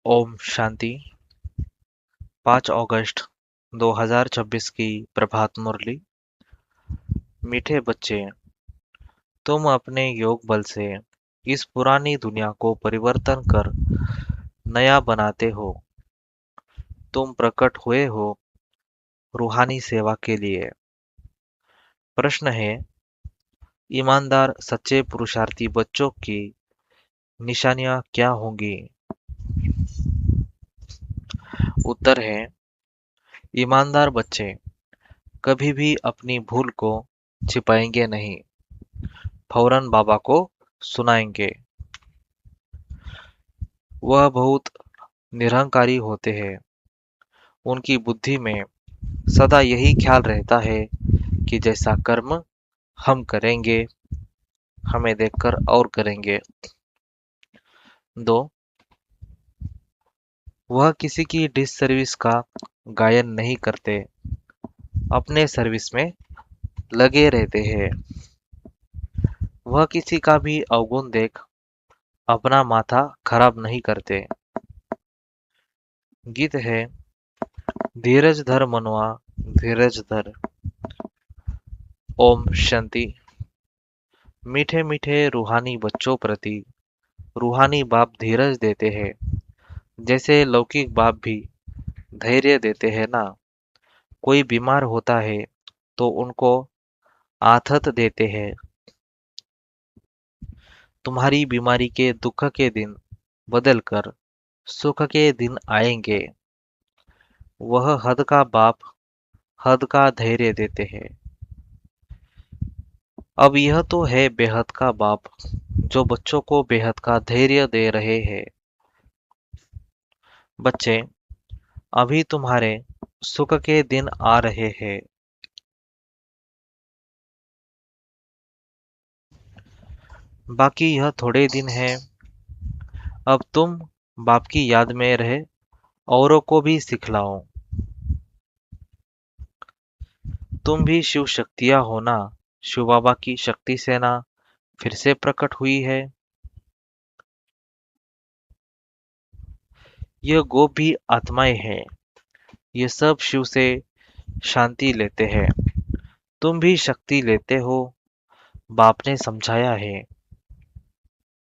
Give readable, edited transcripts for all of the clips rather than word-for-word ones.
ओम शांति। 5 अगस्त 2026 की प्रभात मुरली। मीठे बच्चे, तुम अपने योग बल से इस पुरानी दुनिया को परिवर्तन कर नया बनाते हो। तुम प्रकट हुए हो रूहानी सेवा के लिए। प्रश्न है, ईमानदार सच्चे पुरुषार्थी बच्चों की निशानियां क्या होंगी? उत्तर है, ईमानदार बच्चे कभी भी अपनी भूल को छिपाएंगे नहीं, फौरन बाबा को सुनाएंगे। वह बहुत निरहंकारी होते हैं। उनकी बुद्धि में सदा यही ख्याल रहता है कि जैसा कर्म हम करेंगे, हमें देखकर और करेंगे। 2, वह किसी की डिस सर्विस का गायन नहीं करते, अपने सर्विस में लगे रहते हैं। वह किसी का भी अवगुण देख अपना माथा खराब नहीं करते। गीत है, धीरज धर मनवा धीरज धर। ओम शांति। मीठे मीठे रूहानी बच्चों प्रति रूहानी बाप धीरज देते हैं, जैसे लौकिक बाप भी धैर्य देते हैं ना। कोई बीमार होता है तो उनको आथत देते हैं। तुम्हारी बीमारी के दुख के दिन बदलकर सुख के दिन आएंगे। वह हद का बाप हद का धैर्य देते हैं। अब यह तो है बेहद का बाप जो बच्चों को बेहद का धैर्य दे रहे हैं। बच्चे, अभी तुम्हारे सुख के दिन आ रहे हैं। बाकी यह थोड़े दिन हैं। अब तुम बाप की याद में रहे औरों को भी सिखलाओ। तुम भी शिव शक्तियां हो ना। शिव बाबा की शक्ति सेना फिर से प्रकट हुई है। यह गोप भी आत्माएं हैं। ये सब शिव से शांति लेते हैं। तुम भी शक्ति लेते हो। बाप ने समझाया है,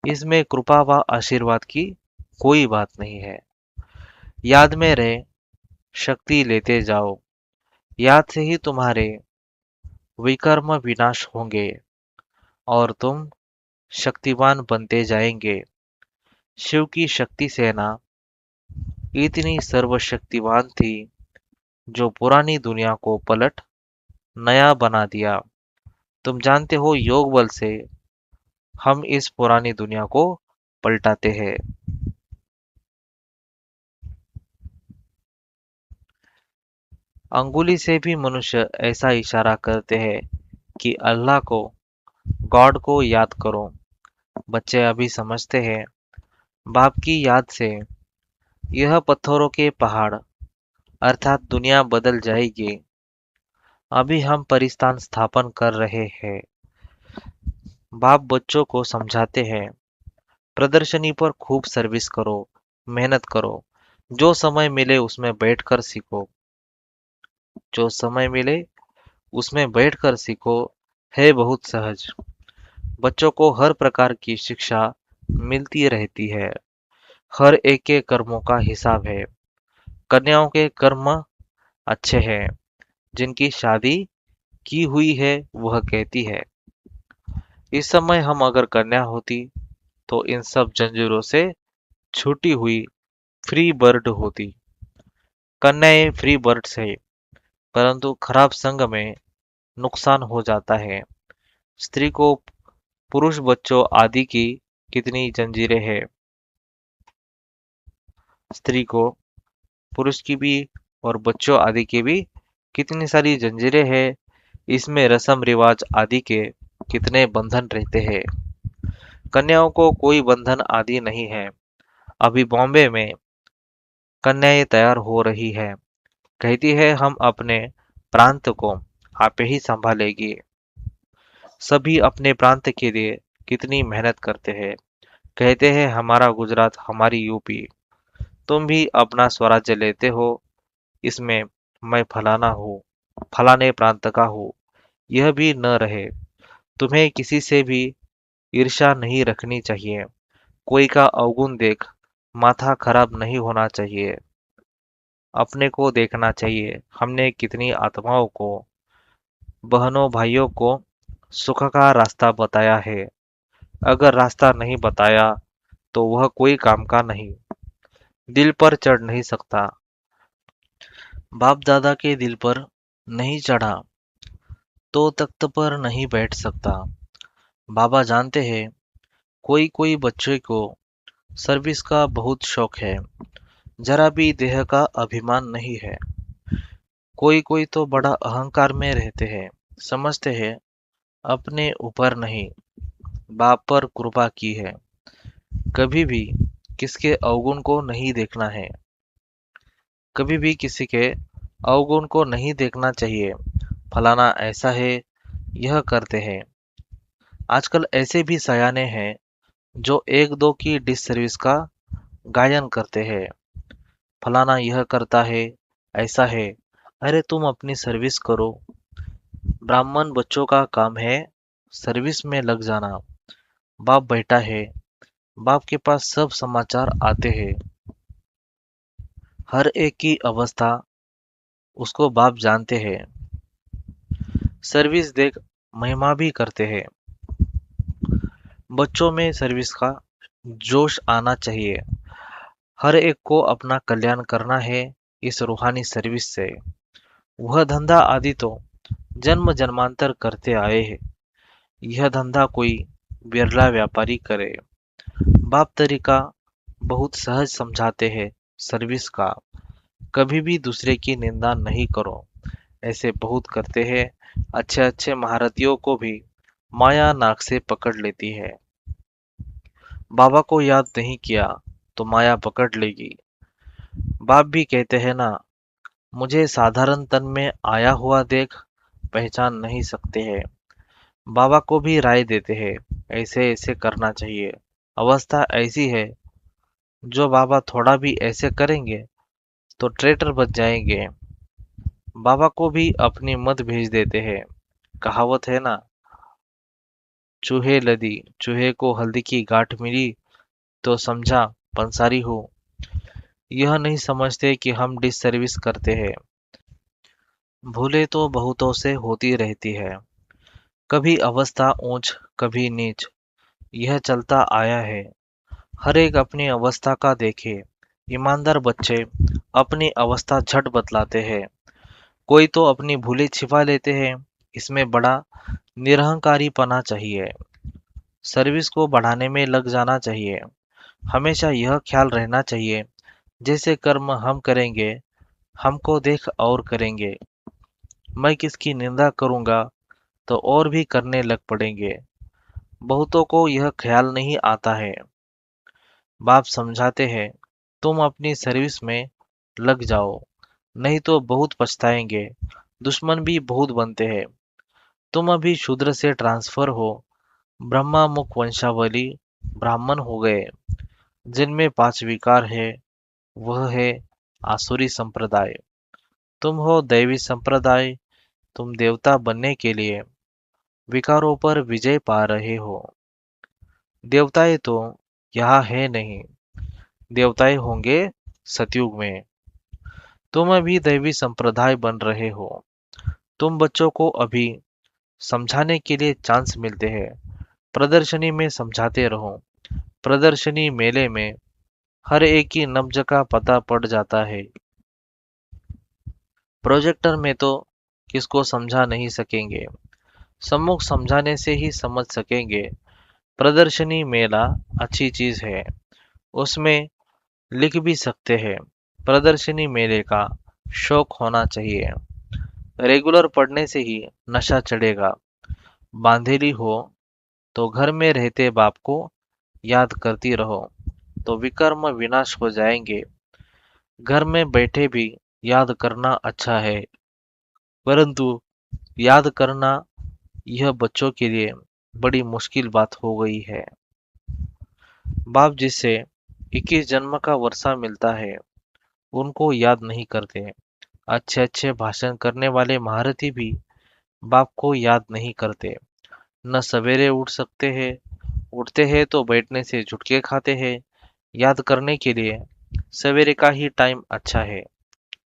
इसमें कृपा व आशीर्वाद की कोई बात नहीं है। याद में रहे, शक्ति लेते जाओ। याद से ही तुम्हारे विकर्म विनाश होंगे और तुम शक्तिवान बनते जाएंगे। शिव की शक्ति सेना इतनी सर्वशक्तिवान थी जो पुरानी दुनिया को पलट नया बना दिया। तुम जानते हो, योग बल से हम इस पुरानी दुनिया को पलटाते हैं। अंगुली से भी मनुष्य ऐसा इशारा करते हैं कि अल्लाह को, गॉड को याद करो। बच्चे अभी समझते हैं, बाप की याद से यह पत्थरों के पहाड़ अर्थात दुनिया बदल जाएगी। अभी हम परिस्थान स्थापन कर रहे हैं। बाप बच्चों को समझाते हैं, प्रदर्शनी पर खूब सर्विस करो, मेहनत करो। जो समय मिले उसमें बैठकर सीखो। जो समय मिले उसमें बैठकर सीखो है बहुत सहज। बच्चों को हर प्रकार की शिक्षा मिलती रहती है। हर एक के कर्मों का हिसाब है। कन्याओं के कर्म अच्छे हैं। जिनकी शादी की हुई है वह कहती है, इस समय हम अगर कन्या होती तो इन सब जंजीरों से छूटी हुई फ्री बर्ड होती। कन्याएं फ्री बर्ड्स है, परंतु खराब संग में नुकसान हो जाता है। स्त्री को पुरुष बच्चों आदि की कितनी जंजीरें हैं। स्त्री को पुरुष की भी और बच्चों आदि की भी कितनी सारी जंजीरें हैं। इसमें रस्म रिवाज आदि के कितने बंधन रहते हैं। कन्याओं को कोई बंधन आदि नहीं है। अभी बॉम्बे में कन्याएं तैयार हो रही है। कहती है, हम अपने प्रांत को आप ही संभालेगी। सभी अपने प्रांत के लिए कितनी मेहनत करते हैं। कहते हैं, हमारा गुजरात, हमारी यूपी। तुम भी अपना स्वराज्य लेते हो, इसमें मैं फलाना हूँ, फलाने प्रांत का हूँ, यह भी न रहे। तुम्हें किसी से भी ईर्ष्या नहीं रखनी चाहिए। कोई का अवगुण देख माथा खराब नहीं होना चाहिए। अपने को देखना चाहिए, हमने कितनी आत्माओं को, बहनों भाइयों को सुख का रास्ता बताया है। अगर रास्ता नहीं बताया तो वह कोई काम का नहीं, दिल पर चढ़ नहीं सकता। बाप दादा के दिल पर नहीं चढ़ा तो तख्त पर नहीं बैठ सकता। बाबा जानते हैं, कोई कोई बच्चे को सर्विस का बहुत शौक है, जरा भी देह का अभिमान नहीं है। कोई कोई तो बड़ा अहंकार में रहते हैं, समझते हैं अपने ऊपर नहीं, बाप पर कृपा की है। कभी भी किसके अवगुण को नहीं देखना है, कभी भी किसी के अवगुण को नहीं देखना चाहिए। फलाना ऐसा है, यह करते हैं। आजकल ऐसे भी सयाने हैं जो एक दो की डिस सर्विस का गायन करते हैं। फलाना यह करता है, ऐसा है। अरे तुम अपनी सर्विस करो। ब्राह्मण बच्चों का काम है सर्विस में लग जाना। बाप बैठा है, बाप के पास सब समाचार आते हैं। हर एक की अवस्था उसको बाप जानते हैं। सर्विस देख महिमा भी करते हैं। बच्चों में सर्विस का जोश आना चाहिए। हर एक को अपना कल्याण करना है इस रूहानी सर्विस से। वह धंधा आदि तो जन्म जन्मांतर करते आए हैं। यह धंधा कोई बिरला व्यापारी करे। बाप तरीका बहुत सहज समझाते हैं सर्विस का। कभी भी दूसरे की निंदा नहीं करो। ऐसे बहुत करते हैं। अच्छे अच्छे महारथियों को भी माया नाक से पकड़ लेती है। बाबा को याद नहीं किया तो माया पकड़ लेगी। बाप भी कहते हैं ना, मुझे साधारण तन में आया हुआ देख पहचान नहीं सकते हैं। बाबा को भी राय देते हैं, ऐसे ऐसे करना चाहिए। अवस्था ऐसी है, जो बाबा थोड़ा भी ऐसे करेंगे तो ट्रेटर बच जाएंगे। बाबा को भी अपनी मत भेज देते हैं। कहावत है ना, चूहे लदी, चूहे को हल्दी की गांठ मिली तो समझा पंसारी हूँ। यह नहीं समझते कि हम डिस सर्विस करते हैं। भूले तो बहुतों से होती रहती है। कभी अवस्था ऊंच, कभी नीच, यह चलता आया है। हर एक अपनी अवस्था का देखे। ईमानदार बच्चे अपनी अवस्था झट बतलाते हैं। कोई तो अपनी भूलें छिपा लेते हैं। इसमें बड़ा निरहंकारीपना चाहिए। सर्विस को बढ़ाने में लग जाना चाहिए। हमेशा यह ख्याल रहना चाहिए, जैसे कर्म हम करेंगे, हमको देख और करेंगे। मैं किसकी निंदा करूंगा तो और भी करने लग पड़ेंगे। बहुतों को यह ख्याल नहीं आता है। बाप समझाते हैं, तुम अपनी सर्विस में लग जाओ, नहीं तो बहुत पछताएंगे। दुश्मन भी बहुत बनते हैं। तुम अभी शूद्र से ट्रांसफर हो, ब्रह्मा मुख वंशावली ब्राह्मण हो गए। जिनमें 5 विकार है, वह है आसुरी संप्रदाय। तुम हो दैवी संप्रदाय। तुम देवता बनने के लिए विकारों पर विजय पा रहे हो। देवताएं तो यहाँ है नहीं, देवताएं होंगे सतयुग में। तुम अभी दैवी संप्रदाय बन रहे हो। तुम बच्चों को अभी समझाने के लिए चांस मिलते हैं। प्रदर्शनी में समझाते रहो। प्रदर्शनी मेले में हर एक की नब्ज का पता पड़ जाता है। प्रोजेक्टर में तो किसको समझा नहीं सकेंगे, सम्मुख समझाने से ही समझ सकेंगे। प्रदर्शनी मेला अच्छी चीज है, उसमें लिख भी सकते हैं। प्रदर्शनी मेले का शौक होना चाहिए। रेगुलर पढ़ने से ही नशा चढ़ेगा। बांधेली हो तो घर में रहते बाप को याद करती रहो, तो विकर्म विनाश हो जाएंगे। घर में बैठे भी याद करना अच्छा है, परंतु याद करना यह बच्चों के लिए बड़ी मुश्किल बात हो गई है। बाप जिससे 21 जन्म का वर्षा मिलता है, उनको याद नहीं करते। अच्छे अच्छे भाषण करने वाले महारथी भी बाप को याद नहीं करते। न सवेरे उठ सकते हैं, उठते हैं तो बैठने से झुटके खाते हैं। याद करने के लिए सवेरे का ही टाइम अच्छा है।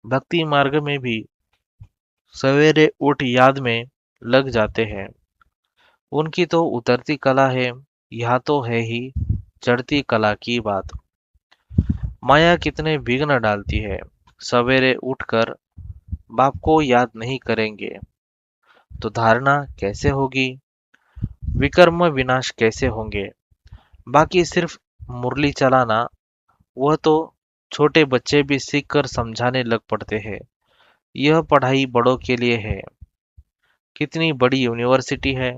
भक्ति मार्ग में भी सवेरे उठ याद में लग जाते हैं। उनकी तो उतरती कला है, यह तो है ही चढ़ती कला की बात। माया कितने विघ्न डालती है। सवेरे उठकर बाप को याद नहीं करेंगे तो धारणा कैसे होगी, विकर्म विनाश कैसे होंगे। बाकी सिर्फ मुरली चलाना, वह तो छोटे बच्चे भी सीख कर समझाने लग पड़ते हैं। यह पढ़ाई बड़ों के लिए है। कितनी बड़ी यूनिवर्सिटी है,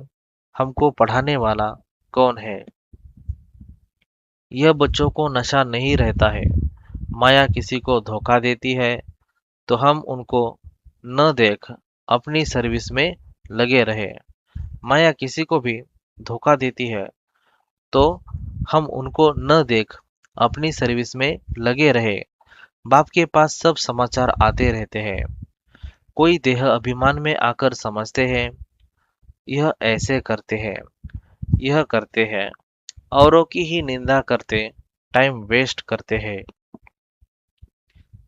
हमको पढ़ाने वाला कौन है। यह बच्चों को नशा नहीं रहता है। माया किसी को धोखा देती है तो हम उनको न देख अपनी सर्विस में लगे रहे। माया किसी को भी धोखा देती है तो हम उनको न देख अपनी सर्विस में लगे रहे। बाप के पास सब समाचार आते रहते हैं। कोई देह अभिमान में आकर समझते हैं यह ऐसे करते हैं, यह करते हैं, औरों की ही निंदा करते टाइम वेस्ट करते हैं।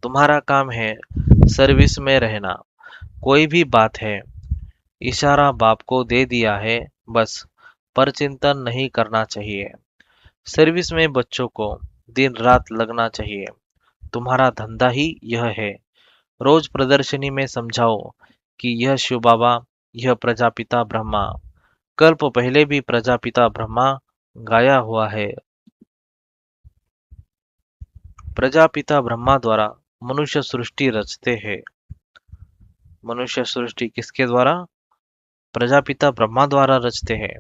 तुम्हारा काम है सर्विस में रहना। कोई भी बात है, इशारा बाप को दे दिया है, बस पर चिंतन नहीं करना चाहिए। सर्विस में बच्चों को दिन रात लगना चाहिए। तुम्हारा धंधा ही यह है। रोज प्रदर्शनी में समझाओ कि यह शिव बाबा, यह प्रजापिता ब्रह्मा। कल्प पहले भी प्रजापिता ब्रह्मा गाया हुआ है। प्रजापिता ब्रह्मा द्वारा मनुष्य सृष्टि रचते हैं। मनुष्य सृष्टि किसके द्वारा? प्रजापिता ब्रह्मा द्वारा रचते हैं।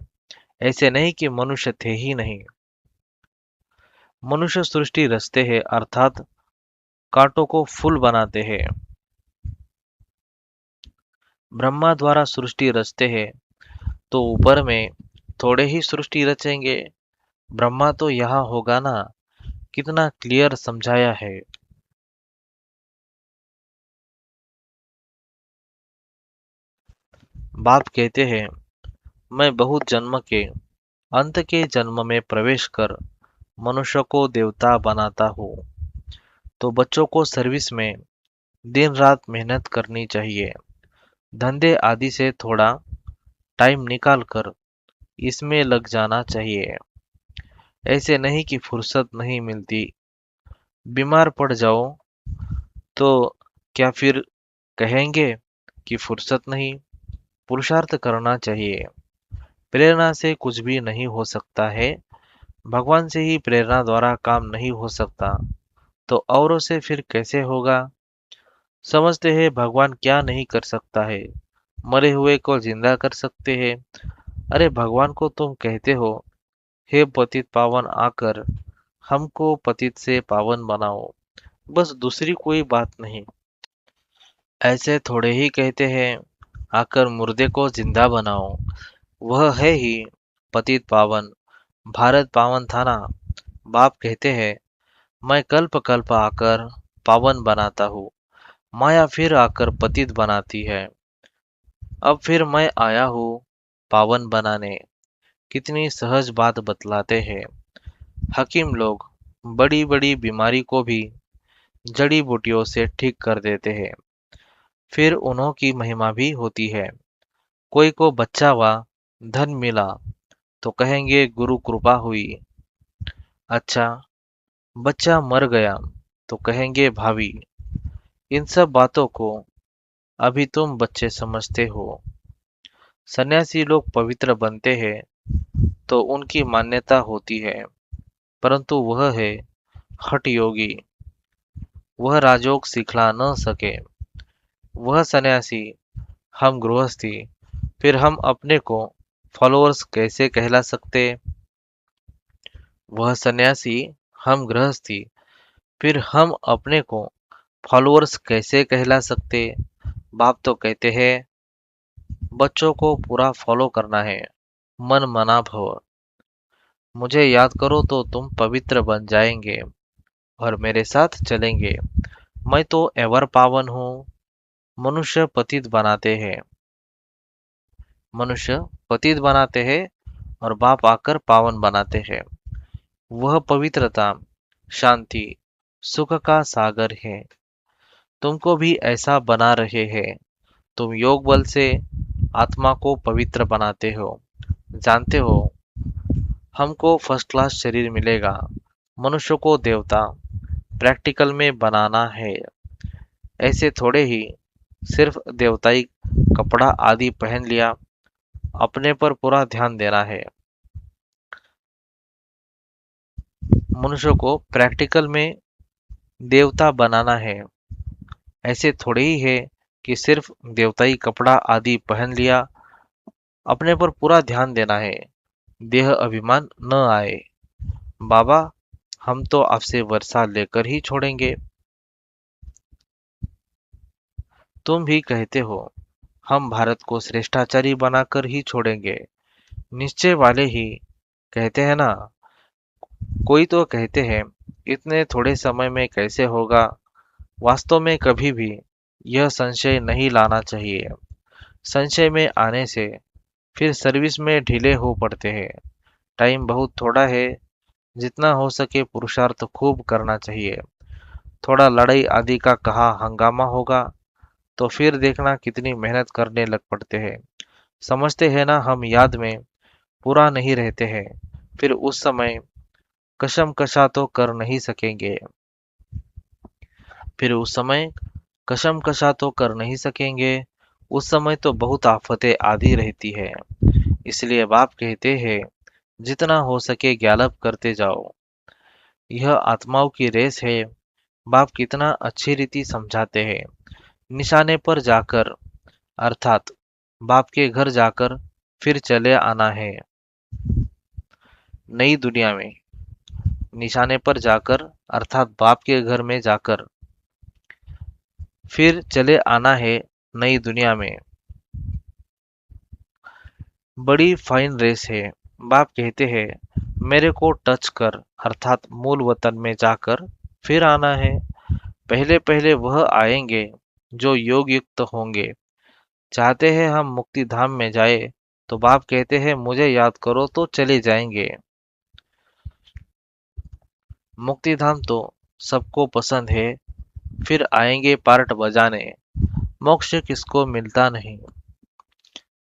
ऐसे नहीं कि मनुष्य थे ही नहीं। मनुष्य सृष्टि रचते हैं अर्थात कांटों को फूल बनाते हैं। ब्रह्मा द्वारा सृष्टि रचते हैं तो ऊपर में थोड़े ही सृष्टि रचेंगे। ब्रह्मा तो यहाँ होगा ना। कितना क्लियर समझाया है। बाप कहते हैं मैं बहुत जन्म के अंत के जन्म में प्रवेश कर मनुष्य को देवता बनाता हूँ। तो बच्चों को सर्विस में दिन रात मेहनत करनी चाहिए। धंधे आदि से थोड़ा टाइम निकाल कर इसमें लग जाना चाहिए। ऐसे नहीं कि फुर्सत नहीं मिलती। बीमार पड़ जाओ तो क्या फिर कहेंगे कि फुर्सत नहीं। पुरुषार्थ करना चाहिए। प्रेरणा से कुछ भी नहीं हो सकता है। भगवान से ही प्रेरणा द्वारा काम नहीं हो सकता तो औरों से फिर कैसे होगा। समझते हैं भगवान क्या नहीं कर सकता है। मरे हुए को जिंदा कर सकते हैं। अरे भगवान को तुम कहते हो हे पतित पावन आकर हमको पतित से पावन बनाओ, बस दूसरी कोई बात नहीं। ऐसे थोड़े ही कहते हैं आकर मुर्दे को जिंदा बनाओ। वह है ही पतित पावन। भारत पावन था ना। बाप कहते हैं मैं कल्प कल्प आकर पावन बनाता हूँ। माया फिर आकर पतित बनाती है। अब फिर मैं आया हूँ पावन बनाने। कितनी सहज बात बतलाते हैं। हकीम लोग बड़ी बड़ी बीमारी को भी जड़ी बूटियों से ठीक कर देते हैं। फिर उन्हों की महिमा भी होती है। कोई को बच्चा हुआ, धन मिला तो कहेंगे गुरु कृपा हुई। अच्छा, बच्चा मर गया तो कहेंगे भावी। इन सब बातों को अभी तुम बच्चे समझते हो। सन्यासी लोग पवित्र बनते हैं तो उनकी मान्यता होती है, परंतु वह है हठ योगी। वह राजयोग सिखला न सके। वह सन्यासी, हम गृहस्थी, फिर हम अपने को फॉलोअर्स कैसे कहला सकते। वह सन्यासी, हम गृहस्थी, फिर हम अपने को फॉलोअर्स कैसे कहला सकते। बाप तो कहते हैं बच्चों को पूरा फॉलो करना है। मन मना भव। मुझे याद करो तो तुम पवित्र बन जाएंगे और मेरे साथ चलेंगे। मैं तो एवर पावन हूँ। मनुष्य पतित बनाते हैं, मनुष्य पतित बनाते हैं और बाप आकर पावन बनाते हैं। वह पवित्रता, शांति, सुख का सागर है। तुमको भी ऐसा बना रहे हैं। तुम योग बल से आत्मा को पवित्र बनाते हो। जानते हो, हमको फर्स्ट क्लास शरीर मिलेगा। मनुष्य को देवता प्रैक्टिकल में बनाना है। ऐसे थोड़े ही सिर्फ देवताई कपड़ा आदि पहन लिया, अपने पर पूरा ध्यान देना है। मनुष्य को प्रैक्टिकल में देवता बनाना है। ऐसे थोड़े ही है कि सिर्फ देवताई कपड़ा आदि पहन लिया, अपने पर पूरा ध्यान देना है। देह अभिमान न आए। बाबा, हम तो आपसे वर्षा लेकर ही छोड़ेंगे। तुम भी कहते हो, हम भारत को श्रेष्ठाचारी बनाकर ही छोड़ेंगे। निश्चय वाले ही कहते हैं ना। कोई तो कहते हैं, इतने थोड़े समय में कैसे होगा। वास्तव में कभी भी यह संशय नहीं लाना चाहिए। संशय में आने से फिर सर्विस में ढीले हो पड़ते हैं। टाइम बहुत थोड़ा है। जितना हो सके पुरुषार्थ खूब करना चाहिए। थोड़ा लड़ाई आदि का कहा हंगामा होगा तो फिर देखना कितनी मेहनत करने लग पड़ते हैं। समझते हैं ना, हम याद में पूरा नहीं रहते हैं। फिर उस समय कशम कशा तो कर नहीं सकेंगे। फिर उस समय कशम कशा तो कर नहीं सकेंगे। उस समय तो बहुत आफतें आदि रहती है। इसलिए बाप कहते हैं, जितना हो सके ज्ञालप करते जाओ। यह आत्माओं की रेस है। बाप कितना अच्छी रीति समझाते हैं। निशाने पर जाकर, अर्थात बाप के घर जाकर फिर चले आना है। नई दुनिया में निशाने पर जाकर, अर्थात बाप के घर में जाकर फिर चले आना है नई दुनिया में। बड़ी फाइन रेस है। बाप कहते हैं, मेरे को टच कर, अर्थात मूल वतन में जाकर फिर आना है। पहले पहले वह आएंगे जो योग युक्त होंगे। चाहते हैं हम मुक्ति धाम में जाए, तो बाप कहते हैं, मुझे याद करो तो चले जाएंगे। मुक्ति धाम तो सबको पसंद है। फिर आएंगे पार्ट बजाने। मोक्ष किसको मिलता नहीं।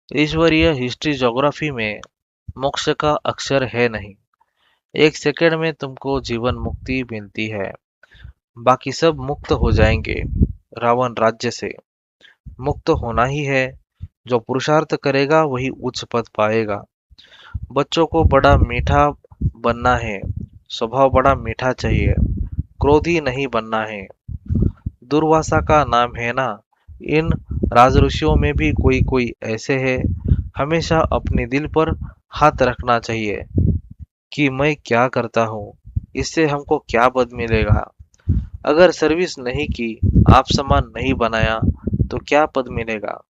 ईश्वरीय हिस्ट्री ज्योग्राफी में मोक्ष का अक्षर है नहीं। एक सेकंड में तुमको जीवन मुक्ति मिलती है। बाकी सब मुक्त हो जाएंगे रावण राज्य से। मुक्त होना ही है। जो पुरुषार्थ करेगा वही उच्च पद पाएगा। बच्चों को बड़ा मीठा बनना है। स्वभाव बड़ा मीठा चाहिए। क्रोधी नहीं बनना है। दुर्वासा का नाम है ना। इन राजऋषियों में भी कोई कोई ऐसे है। हमेशा अपने दिल पर हाथ रखना चाहिए कि मैं क्या करता हूँ, इससे हमको क्या पद मिलेगा। अगर सर्विस नहीं की, आप समान नहीं बनाया, तो क्या पद मिलेगा।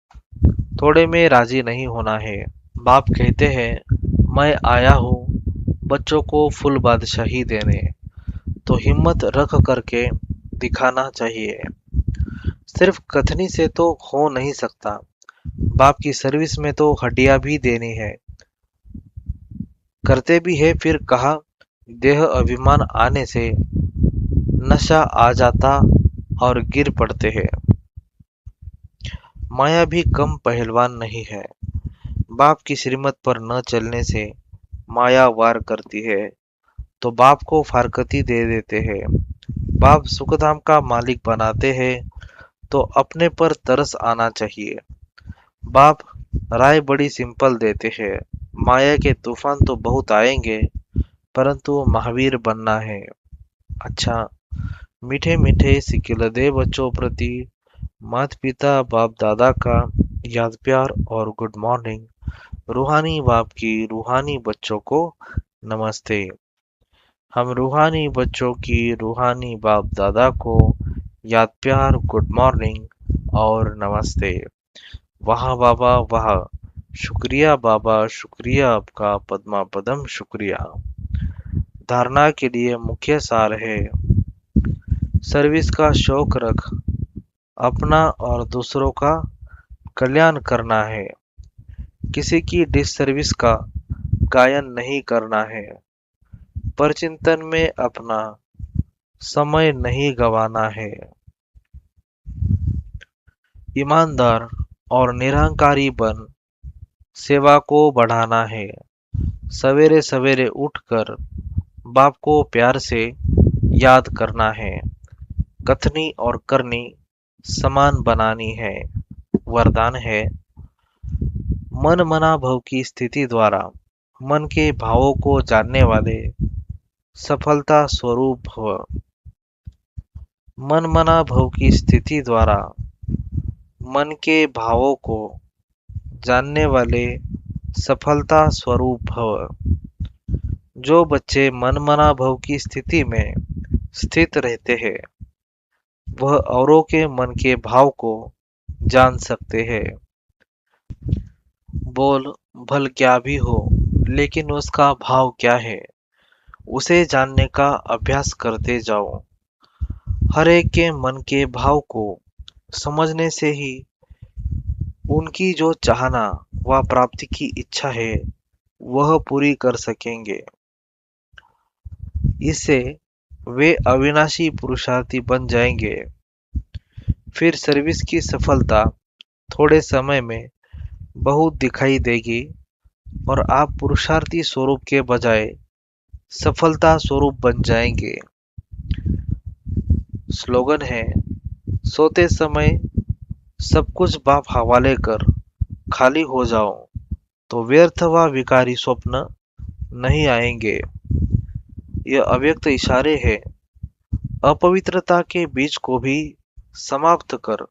थोड़े में राजी नहीं होना है। बाप कहते हैं, मैं आया हूँ बच्चों को फुल बादशाही देने। तो हिम्मत रख करके दिखाना चाहिए। सिर्फ कथनी से तो हो नहीं सकता। बाप की सर्विस में तो हड्डियां भी देनी है। करते भी है। फिर कहा, देह अभिमान आने से नशा आ जाता और गिर पड़ते हैं। माया भी कम पहलवान नहीं है। बाप की श्रीमत पर न चलने से माया वार करती है, तो बाप को फारकती दे देते हैं। बाप सुखधाम का मालिक बनाते हैं, तो अपने पर तरस आना चाहिए। बाप राय बड़ी सिंपल देते हैं। माया के तूफान तो बहुत आएंगे, परंतु महावीर बनना है। अच्छा, मीठे मीठे सिक्किल दे बच्चों प्रति माता पिता बाप दादा का याद प्यार और गुड मॉर्निंग। रूहानी बाप की रूहानी बच्चों को नमस्ते। हम रूहानी बच्चों की रूहानी बाप दादा को याद प्यार, गुड मॉर्निंग और नमस्ते। वाह बाबा वाह। शुक्रिया बाबा, शुक्रिया आपका, पद्मा पदम शुक्रिया। धारणा के लिए मुख्य सार है। सर्विस का शौक रख, अपना और दूसरों का कल्याण करना है। किसी की डिससर्विस का गायन नहीं करना है। परचिंतन में अपना समय नहीं गंवाना है। ईमानदार और निरहंकारी बन सेवा को बढ़ाना है। सवेरे सवेरे उठकर बाप को प्यार से याद करना है। कथनी और करनी समान बनानी है। वरदान है, मन मना भव की स्थिति द्वारा मन के भावों को जानने वाले सफलता स्वरूप भव। मन मना भव की स्थिति द्वारा मन के भावों को जानने वाले सफलता स्वरूप भव। जो बच्चे मन मना भव की स्थिति में स्थित रहते हैं, वह औरों के मन के भाव को जान सकते हैं। बोल भल क्या भी हो, लेकिन उसका भाव क्या है, उसे जानने का अभ्यास करते जाओ। हर एक के मन के भाव को समझने से ही उनकी जो चाहना व प्राप्ति की इच्छा है, वह पूरी कर सकेंगे। इससे वे अविनाशी पुरुषार्थी बन जाएंगे। फिर सर्विस की सफलता थोड़े समय में बहुत दिखाई देगी और आप पुरुषार्थी स्वरूप के बजाय सफलता स्वरूप बन जाएंगे। स्लोगन है, सोते समय सब कुछ बाप हवाले कर खाली हो जाओ तो व्यर्थ व विकारी स्वप्न नहीं आएंगे। यह अव्यक्त इशारे है। अपवित्रता के बीज को भी समाप्त कर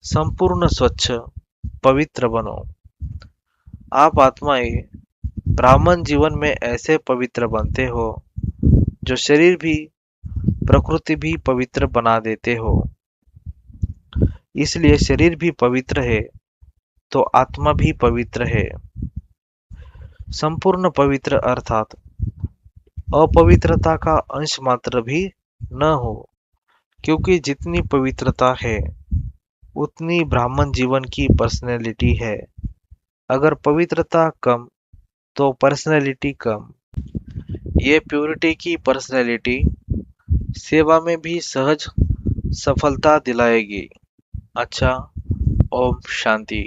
संपूर्ण स्वच्छ पवित्र बनो। आप आत्माएं ब्राह्मण जीवन में ऐसे पवित्र बनते हो जो शरीर भी प्रकृति भी पवित्र बना देते हो। इसलिए शरीर भी पवित्र है तो आत्मा भी पवित्र है। संपूर्ण पवित्र अर्थात अपवित्रता का अंश मात्र भी न हो, क्योंकि जितनी पवित्रता है उतनी ब्राह्मण जीवन की पर्सनैलिटी है। अगर पवित्रता कम तो पर्सनैलिटी कम। ये प्योरिटी की पर्सनैलिटी सेवा में भी सहज सफलता दिलाएगी। अच्छा, ओम शांति।